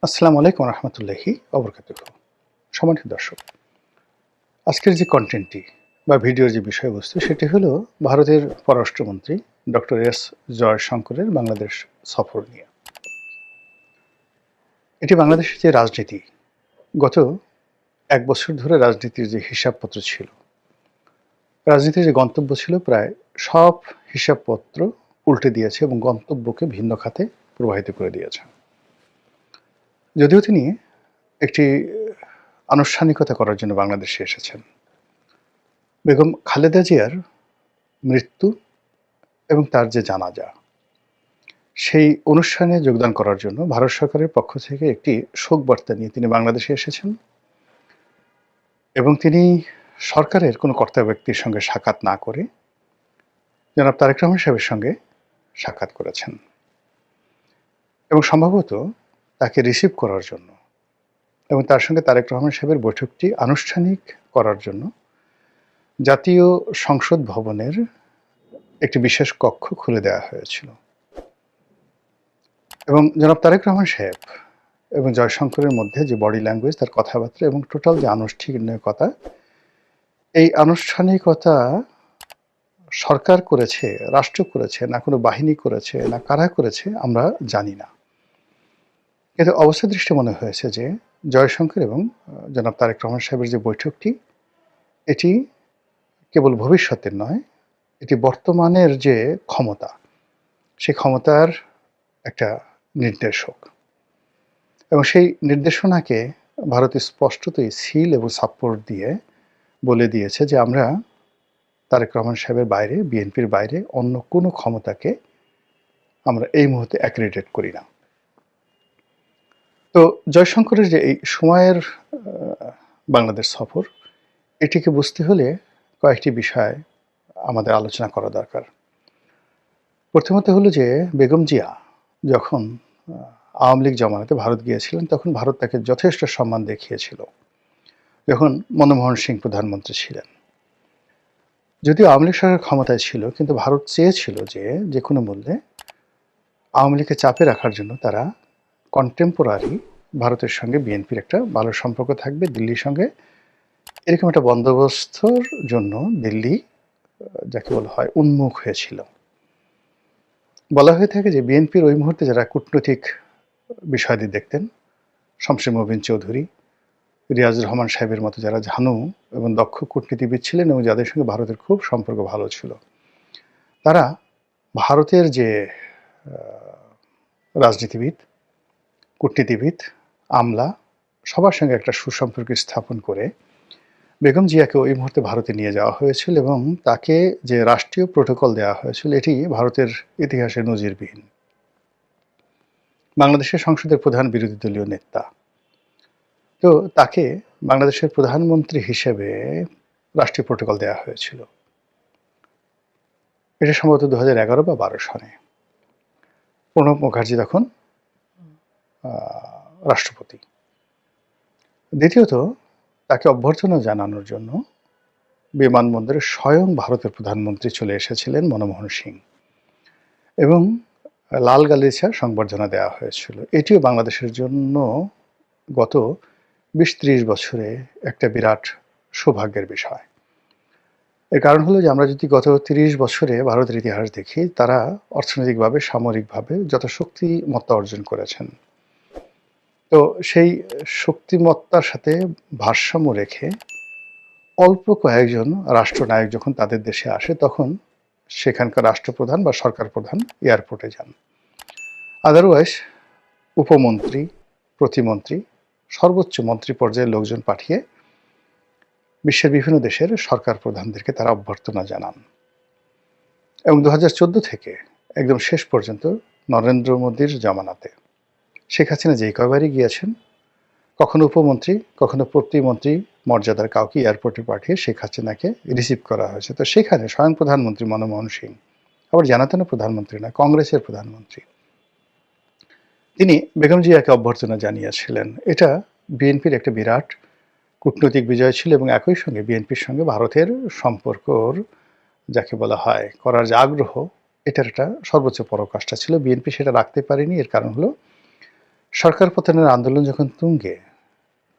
আসসালামু আলাইকুম রহমতুল্লাহি অবরকাতুহু। সম্মানিত দর্শক, আজকের যে কন্টেন্টটি বা ভিডিওর যে বিষয়বস্তু সেটি হলো ভারতের পররাষ্ট্রমন্ত্রী ডক্টর এস জয়শঙ্করের বাংলাদেশ সফর নিয়ে। এটি বাংলাদেশের যে রাজনীতি, গত ১ বছর ধরে রাজনীতির যে হিসাবপত্র ছিল, রাজনীতির যে গন্তব্য ছিল, প্রায় সব হিসাবপত্র উল্টে দিয়েছে এবং গন্তব্যকে ভিন্ন খাতে প্রবাহিত করে দিয়েছে। যদিও তিনি একটি আনুষ্ঠানিকতা করার জন্য বাংলাদেশে এসেছেন, বেগম খালেদা জিয়ার মৃত্যু এবং তার যে জানাজা, সেই অনুষ্ঠানে যোগদান করার জন্য ভারত সরকারের পক্ষ থেকে একটি শোক বার্তা নিয়ে তিনি বাংলাদেশে এসেছেন এবং তিনি সরকারের কোনো কর্তা ব্যক্তির সঙ্গে সাক্ষাৎ না করে জনাব তারেক রহমান সাহেবের সঙ্গে সাক্ষাৎ করেছেন এবং সম্ভবত তাকে রিসিভ করার জন্য এবং তার সঙ্গে তারেক রহমান সাহেবের বৈঠকটি আনুষ্ঠানিক করার জন্য জাতীয় সংসদ ভবনের একটি বিশেষ কক্ষ খুলে দেওয়া হয়েছিল এবং জনাব তারেক রহমান সাহেব এবং জয়শঙ্করের মধ্যে যে বডি ল্যাঙ্গুয়েজ, তার কথাবার্তা এবং টোটাল যে আনুষ্ঠানিকতা, এই আনুষ্ঠানিকতা সরকার করেছে, রাষ্ট্র করেছে, না কোনো বাহিনী করেছে, না কারা করেছে আমরা জানি না। কিন্তু অবস্থা দৃষ্টি মনে হয়েছে যে জয়শঙ্কর এবং জনাব তারেক রহমান সাহেবের যে বৈঠকটি, এটি কেবল ভবিষ্যতের নয়, এটি বর্তমানের যে ক্ষমতা, সেই ক্ষমতার একটা নির্দেশক এবং সেই নির্দেশনাকে ভারত স্পষ্টতই সিল এবং সাপোর্ট দিয়ে বলে দিয়েছে যে আমরা তারেক রহমান সাহেবের বাইরে, বিএনপির বাইরে অন্য কোনো ক্ষমতাকে আমরা এই মুহূর্তে অ্যাক্রেডিটেট করি না। তো জয়শঙ্করের যে এই সময়ের বাংলাদেশ সফর, এটিকে বুঝতে হলে কয়েকটি বিষয় আমাদের আলোচনা করা দরকার। প্রথমত হলো যে বেগম জিয়া যখন আওয়ামী লীগ জমানাতে ভারত গিয়েছিলেন, তখন ভারত তাকে যথেষ্ট সম্মান দেখিয়েছিল যখন মনমোহন সিং প্রধানমন্ত্রী ছিলেন। যদিও আওয়ামী লীগ সরকার ক্ষমতায় ছিল, কিন্তু ভারত চেয়েছিল যে কোনো মূল্যে আওয়ামী লীগকে চাপে রাখার জন্য তারা কন্টেম্পোরারি ভারতের সঙ্গে বিএনপির একটা ভালো সম্পর্ক থাকবে দিল্লির সঙ্গে, এরকম একটা বন্দোবস্তর জন্য দিল্লি যাকে বলা হয় উন্মুখ হয়েছিল। বলা হয়ে থাকে যে বিএনপির ওই মুহূর্তে যারা কূটনৈতিক বিষয়াদি দেখতেন, শমসের মোবিন চৌধুরী, রিয়াজুর রহমান সাহেবের মতো যারা ঝানু এবং দক্ষ কূটনীতিবিদ ছিলেন এবং যাদের সঙ্গে ভারতের খুব সম্পর্ক ভালো ছিল, তারা ভারতের যে রাজনীতিবিদ, কূটনীতিবিদ, আমলা, সবার সঙ্গে একটা সুসম্পর্ক স্থাপন করে বেগম জিয়াকে ওই মুহূর্তে ভারতে নিয়ে যাওয়া হয়েছিল এবং তাকে যে রাষ্ট্রীয় প্রোটোকল দেওয়া হয়েছিল, এটি ভারতের ইতিহাসে নজিরবিহীন। বাংলাদেশের সংসদের প্রধান বিরোধী দলীয় নেতা, তো তাকে বাংলাদেশের প্রধানমন্ত্রী হিসেবে রাষ্ট্রীয় প্রোটোকল দেওয়া হয়েছিল। এটা সম্ভবত 2011 বা 12 সনে প্রণব মুখার্জি তখন রাষ্ট্রপতি। দ্বিতীয়ত, তাকে অভ্যর্থনা জানানোর জন্য বিমানবন্দরে স্বয়ং ভারতের প্রধানমন্ত্রী চলে এসেছিলেন মনমোহন সিং এবং লাল গালিচা সংবর্ধনা দেওয়া হয়েছিল। এটিও বাংলাদেশের জন্য গত 20-30 বছরে একটা বিরাট সৌভাগ্যের বিষয়। এর কারণ হলো যে আমরা যদি গত 30 বছরে ভারতের ইতিহাস দেখি, তারা অর্থনৈতিকভাবে, সামরিকভাবে যত শক্তিমত্তা অর্জন করেছেন, তো সেই শক্তিমত্তার সাথে ভারসাম্য রেখে অল্প কয়েকজন রাষ্ট্রনায়ক যখন তাদের দেশে আসে, তখন সেখানকার রাষ্ট্রপ্রধান বা সরকার প্রধান এয়ারপোর্টে যান। আদারওয়াইজ উপমন্ত্রী, প্রতিমন্ত্রী, সর্বোচ্চ মন্ত্রী পর্যায়ের লোকজন পাঠিয়ে বিশ্বের বিভিন্ন দেশের সরকার প্রধানদেরকে তারা অভ্যর্থনা জানান এবং 2014 থেকে একদম শেষ পর্যন্ত নরেন্দ্র মোদীর জামানাতে শেখ হাসিনা যেই কয়বারই গিয়েছেন, কখনো উপমন্ত্রী, কখনো প্রতিমন্ত্রী মর্যাদার কাউকে এয়ারপোর্টে পাঠিয়ে শেখ হাসিনাকে রিসিভ করা হয়েছে। তো সেখানে স্বয়ং প্রধানমন্ত্রী মনমোহন সিং, আবার জানাতেনও প্রধানমন্ত্রী না, কংগ্রেসের প্রধানমন্ত্রী, তিনি বেগম জিয়াকে অভ্যর্থনা জানিয়েছিলেন। এটা বিএনপির একটা বিরাট কূটনৈতিক বিজয় ছিল এবং একই সঙ্গে বিএনপির সঙ্গে ভারতের সম্পর্কর যাকে বলা হয় করার যে আগ্রহ, এটার একটা সর্বোচ্চ পরাকাষ্ঠা ছিল। বিএনপি সেটা রাখতে পারেনি। এর কারণ হলো সরকার পতনের আন্দোলন যখন তুঙ্গে,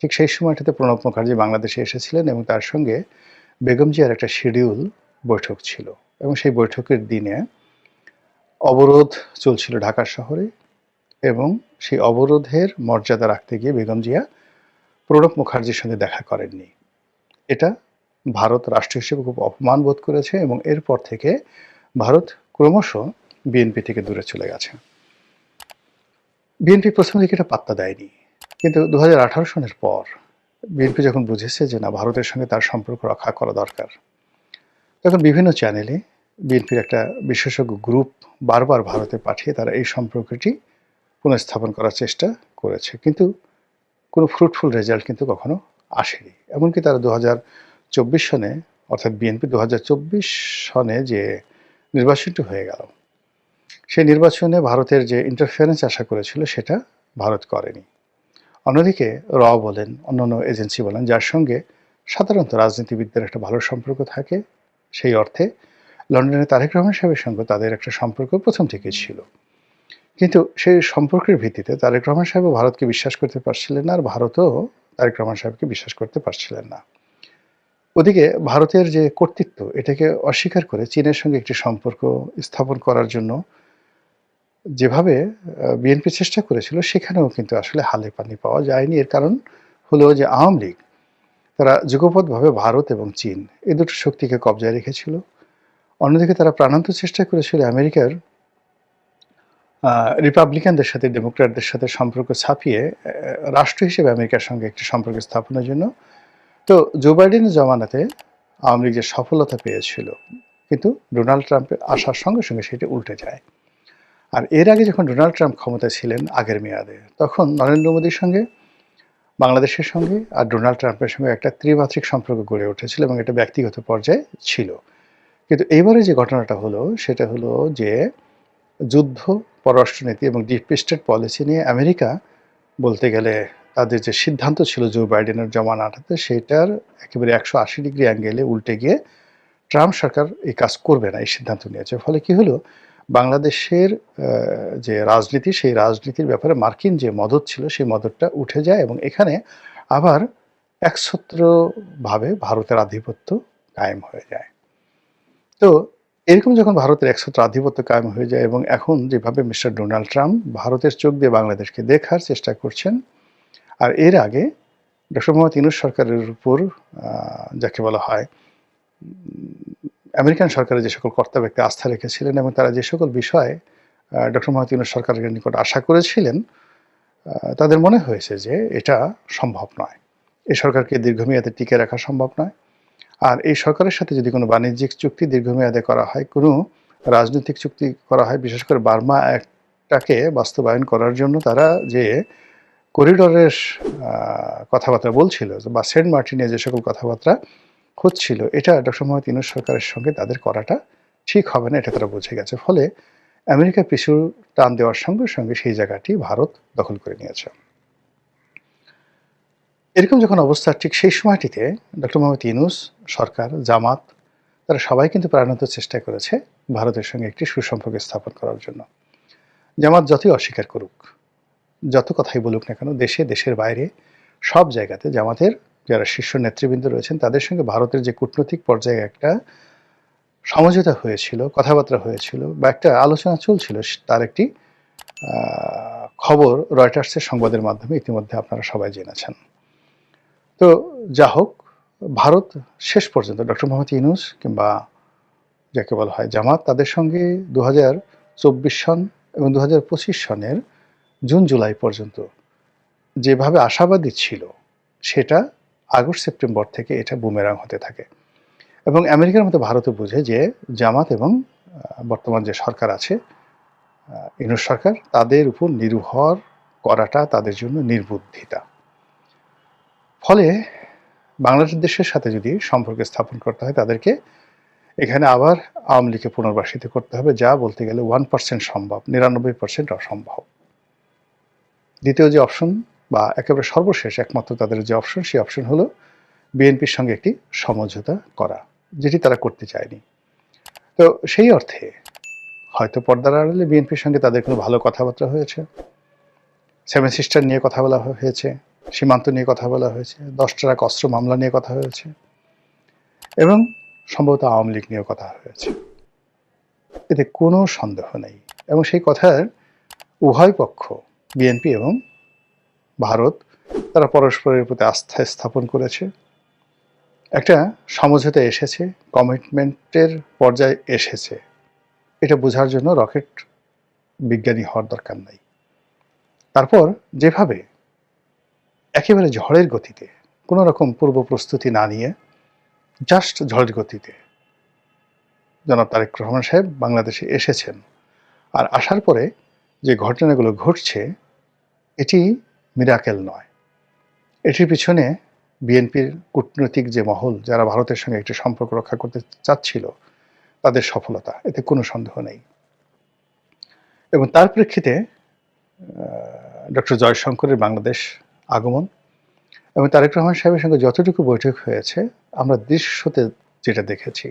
ঠিক সেই সময়টাতে প্রণব মুখার্জি বাংলাদেশে এসেছিলেন এবং তার সঙ্গে বেগম জিয়ার একটা শিডিউল বৈঠক ছিল এবং সেই বৈঠকের দিনে অবরোধ চলছিল ঢাকা শহরে এবং সেই অবরোধের মর্যাদা রাখতে গিয়ে বেগম জিয়া প্রণব মুখার্জির সঙ্গে দেখা করেননি। এটা ভারত রাষ্ট্র হিসেবে খুব অপমান বোধ করেছে এবং এরপর থেকে ভারত ক্রমশ বিএনপি থেকে দূরে চলে গেছে। বিএনপি প্রথম দিকে এটা পাত্তা দেয়নি, কিন্তু 2018 সনের পর বিএনপি যখন বুঝেছে যে না, ভারতের সঙ্গে তার সম্পর্ক রক্ষা করা দরকার, তখন বিভিন্ন চ্যানেলে বিএনপির একটা বিশেষজ্ঞ গ্রুপ বারবার ভারতে পাঠিয়ে তারা এই সম্পর্কটি পুনঃস্থাপন করার চেষ্টা করেছে, কিন্তু কোনো ফ্রুটফুল রেজাল্ট কিন্তু কখনো আসেনি। এমনকি তারা 2024 সনে, অর্থাৎ বিএনপি 2024 সনে যে নির্বাচনটি হয়ে গেল, সেই নির্বাচনে ভারতের যে ইন্টারফারেন্স আশা করেছিল সেটা ভারত করেনি। অন্যদিকে বলেন, অন্যান্য এজেন্সি বলেন, যার সঙ্গে সাধারণত রাজনীতিবিদদের একটা ভালো সম্পর্ক থাকে, সেই অর্থে লন্ডনে তারেক রহমান সাহেবের সঙ্গে তাদের একটা সম্পর্ক প্রথম থেকেই ছিল, কিন্তু সেই সম্পর্কের ভিত্তিতে তারেক রহমান সাহেবও ভারতকে বিশ্বাস করতে পারছিলেন না, আর ভারতও তারেক রহমান সাহেবকে বিশ্বাস করতে পারছিলেন না। ওদিকে ভারতের যে কর্তৃত্ব, এটাকে অস্বীকার করে চীনের সঙ্গে একটি সম্পর্ক স্থাপন করার জন্য যেভাবে বিএনপি চেষ্টা করেছিল, সেখানেও কিন্তু আসলে হালে পানি পাওয়া যায়নি। এর কারণ হলো যে আওয়ামী লীগ তারা যুগপৎভাবে ভারত এবং চীন এই দুটো শক্তিকে কবজায় রেখেছিল। অন্যদিকে তারা প্রাণান্ত চেষ্টা করেছিল আমেরিকার রিপাবলিকানদের সাথে ডেমোক্র্যাটদের সাথে সম্পর্ক ছাপিয়ে রাষ্ট্র হিসেবে আমেরিকার সঙ্গে একটি সম্পর্ক স্থাপনের জন্য। তো জো বাইডেনের জমানাতে আওয়ামী লীগ যে সফলতা পেয়েছিল, কিন্তু ডোনাল্ড ট্রাম্পের আসার সঙ্গে সঙ্গে সেটি উল্টে যায়। আর এর আগে যখন ডোনাল্ড ট্রাম্প ক্ষমতায় ছিলেন আগের মেয়াদে, তখন নরেন্দ্র মোদীর সঙ্গে, বাংলাদেশের সঙ্গে আর ডোনাল্ড ট্রাম্পের সঙ্গে একটা ত্রিমাত্রিক সম্পর্ক গড়ে উঠেছিল এবং এটা ব্যক্তিগত পর্যায়ে ছিল। কিন্তু এবারে যে ঘটনাটা হলো সেটা হলো যে যুদ্ধ, পররাষ্ট্রনীতি এবং ডিপ স্টেট পলিসি নিয়ে আমেরিকা বলতে গেলে তাদের যে সিদ্ধান্ত ছিল জো বাইডেনের জমানাটাতে, সেটার একেবারে 180 ডিগ্রি অ্যাঙ্গেলে উল্টে গিয়ে ট্রাম্প সরকার এই কাজ করবে না, এই সিদ্ধান্ত নিয়েছে। ফলে কি হলো, বাংলাদেশের যে রাজনীতি, সেই রাজনীতির ব্যাপারে মার্কিন যে মদত ছিল সেই মদতটা উঠে যায় এবং এখানে আবার একছত্রভাবে ভারতের আধিপত্য কায়েম হয়ে যায়। তো এরকম যখন ভারতের একছত্র আধিপত্য কায়েম হয়ে যায় এবং এখন যেভাবে মিস্টার ডোনাল্ড ট্রাম্প ভারতের চোখ দিয়ে বাংলাদেশকে দেখার চেষ্টা করছেন, আর এর আগে ডক্টর মোহাম্মদ ইউনূস সরকারের উপর যাকে বলা হয় আমেরিকান সরকারের যে সকল কর্তা ব্যক্তি আস্থা রেখেছিলেন এবং তারা যে সকল বিষয়ে ডক্টর মোহাম্মদ ইউনূস সরকারের নিকট আশা করেছিলেন, তাদের মনে হয়েছে যে এটা সম্ভব নয়, এই সরকারকে দীর্ঘমেয়াদে টিকে রাখা সম্ভব নয়। আর এই সরকারের সাথে যদি কোনো বাণিজ্যিক চুক্তি দীর্ঘমেয়াদে করা হয়, কোনো রাজনৈতিক চুক্তি করা হয়, বিশেষ করে বার্মা অ্যাক্টটাকে বাস্তবায়ন করার জন্য তারা যে করিডরের কথাবার্তা বলছিল বা সেন্ট মার্টিনে যে সকল কথাবার্তা হচ্ছিল, এটা ডক্টর মোহাম্মদ ইউনূস সরকারের সঙ্গে তাদের করাটা ঠিক হবে না, এটা তারা বুঝে গেছে। ফলে আমেরিকা পিছু টান দেওয়ার সঙ্গে সঙ্গে সেই জায়গাটি ভারত দখল করে নিয়েছে। এরকম যখন অবস্থা, ঠিক সেই সময়টিতে ডক্টর মোহাম্মদ ইউনূস সরকার, জামাত, তারা সবাই কিন্তু প্রাণান্ত চেষ্টা করেছে ভারতের সঙ্গে একটি সুসম্পর্ক স্থাপন করার জন্য। জামাত যতই অস্বীকার করুক, যত কথাই বলুক না কেন, দেশে, দেশের বাইরে সব জায়গাতে জামাতের যারা শীর্ষ নেতৃবৃন্দ রয়েছেন তাদের সঙ্গে ভারতের যে কূটনৈতিক পর্যায়ে একটা সমঝোতা হয়েছিল, কথাবার্তা হয়েছিল বা একটা আলোচনা চলছিল, তার একটি খবর রয়টার্সের সংবাদের মাধ্যমে ইতিমধ্যে আপনারা সবাই জেনেছেন। তো যা হোক, ভারত শেষ পর্যন্ত ডক্টর মোহাম্মদ ইউনূস কিংবা যাকে বলা হয় জামাত, তাদের সঙ্গে 2024 সন এবং 2025 সনের জুন জুলাই পর্যন্ত যেভাবে আশাবাদী ছিল, সেটা আগস্ট সেপ্টেম্বর থেকে এটা বুমেরাং হতে থাকে এবং আমেরিকার মতো ভারতও বুঝে যে জামাত এবং বর্তমান যে সরকার আছে, ইউনূস সরকার, তাদের উপর নির্ভর করাটা তাদের জন্য নির্বুদ্ধিতা। ফলে বাংলাদেশের সাথে যদি সম্পর্ক স্থাপন করতে হয়, তাদেরকে এখানে আবার আওয়ামী লীগকে পুনর্বাসিত করতে হবে, যা বলতে গেলে 1% সম্ভব, 99% অসম্ভব। দ্বিতীয় যে অপশন বা একেবারে সর্বশেষ একমাত্র তাদের যে অপশন, সেই অপশন হলো বিএনপির সঙ্গে একটি সমঝোতা করা, যেটি তারা করতে চায়নি। তো সেই অর্থে হয়তো পর্দার আড়ালে বিএনপির সঙ্গে তাদের কোনো ভালো কথাবার্তা হয়েছে, সেভেন সিস্টার নিয়ে কথা বলা হয়েছে, সীমান্ত নিয়ে কথা বলা হয়েছে, 10 ট্রাক অস্ত্র মামলা নিয়ে কথা হয়েছে এবং সম্ভবত আওয়ামী লীগ নিয়েও কথা হয়েছে। এতে কোনো সন্দেহ নেই এবং সেই কথার উভয় পক্ষ, বিএনপি এবং ভারত, তারা পরস্পরের প্রতি আস্থা স্থাপন করেছে, একটা সমঝোতা এসেছে, কমিটমেন্টের পর্যায়ে এসেছে। এটা বোঝার জন্য রকেট বিজ্ঞানী হওয়ার দরকার নাই। তারপর যেভাবে একেবারে ঝড়ের গতিতে, কোনো রকম পূর্ব প্রস্তুতি না নিয়ে জাস্ট ঝড়ের গতিতে জনাব তারেক রহমান সাহেব বাংলাদেশে এসেছেন, আর আসার পরে যে ঘটনাগুলো ঘটছে এটি মিরাকেল নয়। এটির পিছনে বিএনপির কূটনৈতিক যে মহল, যারা ভারতের সঙ্গে একটি সম্পর্ক রক্ষা করতে চাচ্ছিল, তাদের সফলতা, এতে কোনো সন্দেহ নেই। এবং তার প্রেক্ষিতে ডক্টর জয়শঙ্করের বাংলাদেশ আগমন এবং তারেক রহমান সাহেবের সঙ্গে যতটুকু বৈঠক হয়েছে আমরা দৃশ্যতে যেটা দেখেছি,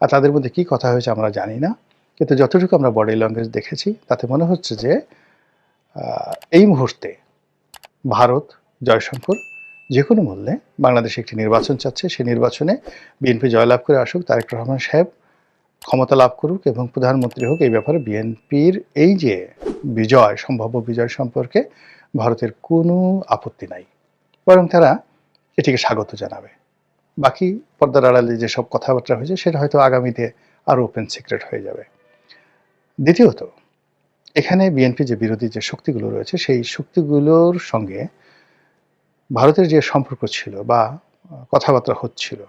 আর তাদের মধ্যে কি কথা হয়েছে আমরা জানি না, কিন্তু যতটুকু আমরা বডি ল্যাঙ্গুয়েজ দেখেছি তাতে মনে হচ্ছে যে এই মুহূর্তে ভারত, জয়শঙ্কর যে কোনো মূল্যে বাংলাদেশে একটি নির্বাচন চাচ্ছে। সেই নির্বাচনে বিএনপি জয়লাভ করে আসুক, তারেক রহমান সাহেব ক্ষমতা লাভ করুক এবং প্রধানমন্ত্রী হোক, এই ব্যাপারে বিএনপির এই যে বিজয়, সম্ভাব্য বিজয় সম্পর্কে ভারতের কোনো আপত্তি নাই, বরং তারা এটিকে স্বাগত জানাবে। বাকি পর্দার আড়ালে যেসব কথাবার্তা হয়েছে সেটা হয়তো আগামীতে আরও ওপেন সিক্রেট হয়ে যাবে। দ্বিতীয়ত, এখানে বিএনপি যে বিরোধী যে শক্তিগুলো রয়েছে সেই শক্তিগুলোর সঙ্গে ভারতের যে সম্পর্ক ছিল বা কথাবার্তা হচ্ছিল,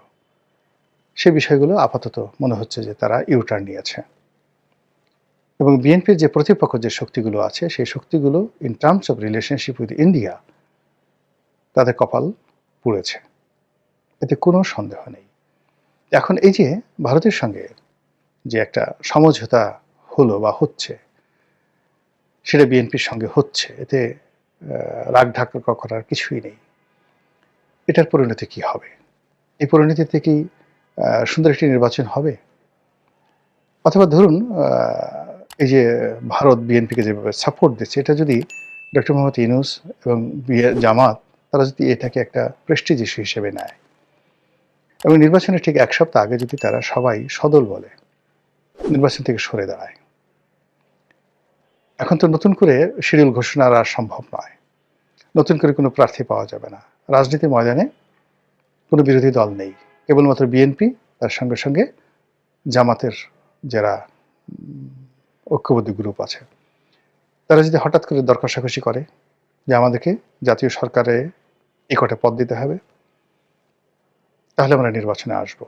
সে বিষয়গুলো আপাতত মনে হচ্ছে যে তারা ইউটার্ন নিয়েছে এবং বিএনপির যে প্রতিপক্ষ যে শক্তিগুলো আছে সেই শক্তিগুলো in terms of relationship with India তাদের কপাল পুড়েছে, এতে কোনো সন্দেহ নেই। এখন এই যে ভারতের সঙ্গে যে একটা সমঝোতা হলো বা হচ্ছে, সেটা বিএনপির সঙ্গে হচ্ছে, এতে রাগ ঢাকা করার কিছুই নেই। এটার পরিণতি কি হবে? এই পরিণতিতে কি সুন্দর একটি নির্বাচন হবে? অথবা ধরুন এই যে ভারত বিএনপিকে যেভাবে সাপোর্ট দিচ্ছে, এটা যদি ডক্টর মোহাম্মদ ইউনূস এবং জামাত, তারা যদি এটাকে একটা প্রেস্টিজ ইস্যু হিসেবে নেয় এবং নির্বাচনের ঠিক 1 সপ্তাহ আগে যদি তারা সবাই সদল বলে নির্বাচন থেকে সরে দাঁড়ায়, এখন তো নতুন করে শিডিউল ঘোষণা আর সম্ভব নয়, নতুন করে কোনো প্রার্থী পাওয়া যাবে না, রাজনীতির ময়দানে কোনো বিরোধী দল নেই, কেবলমাত্র বিএনপি, তার সঙ্গে সঙ্গে জামাতের যারা ঐক্যবদ্ধ গ্রুপ আছে, তারা যদি হঠাৎ করে দর কষাকষি করে যে আমাদেরকে জাতীয় সরকারে এই কটা পদ দিতে হবে, তাহলে আমরা নির্বাচনে আসবো,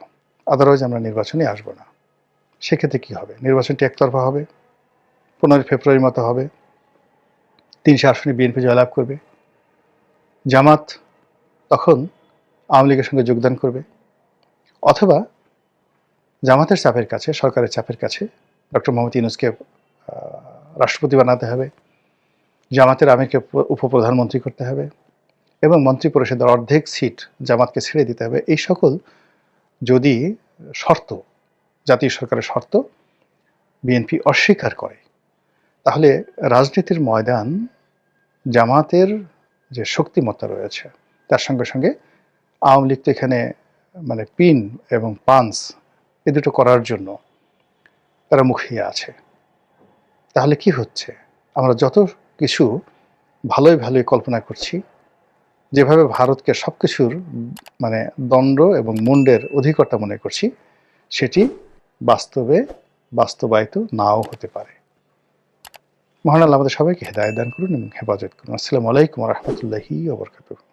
আদারওয়াইজ আমরা নির্বাচনে আসবো না। সেক্ষেত্রে কি হবে? নির্বাচনটি একতরফা হবে, 15 ফেব্রুয়ারির মতো হবে, 300 আসনে বিএনপি জয়লাভ করবে, জামাত তখন আওয়ামী লীগের সঙ্গে যোগদান করবে, অথবা জামাতের চাপের কাছে, সরকারের চাপের কাছে ডক্টর মোহাম্মদ ইউনূসকে রাষ্ট্রপতি বানাতে হবে, জামাতের আমিরকে উপপ্রধানমন্ত্রী করতে হবে এবং মন্ত্রী পরিষদের অর্ধেক সিট জামাতকে ছেড়ে দিতে হবে। এই সকল যদি শর্ত, জাতীয় সরকারের শর্ত বিএনপি অস্বীকার করে, তাহলে রাজনীতির ময়দান জামাতের যে শক্তিমত্তা রয়েছে তার সঙ্গে সঙ্গে আওয়ামী লীগ তো এখানে মানে পিন এবং পাঞ্চ এ দুটো করার জন্য তারা মুখিয়ে আছে। তাহলে কি হচ্ছে? আমরা যত কিছু ভালোই ভালোই কল্পনা করছি, যেভাবে ভারতকে সব কিছুর মানে দণ্ড এবং মুন্ডের অধিকর্তা মনে করছি, সেটি বাস্তবায়িত নাও হতে পারে। মহান আল্লাহ আমাদের সবাইকে হেদায়েত দান করুন এবং হেফাজত করুন। আসসালামু আলাইকুম ওয়া রাহমাতুল্লাহি ওয়া বারাকাতুহু।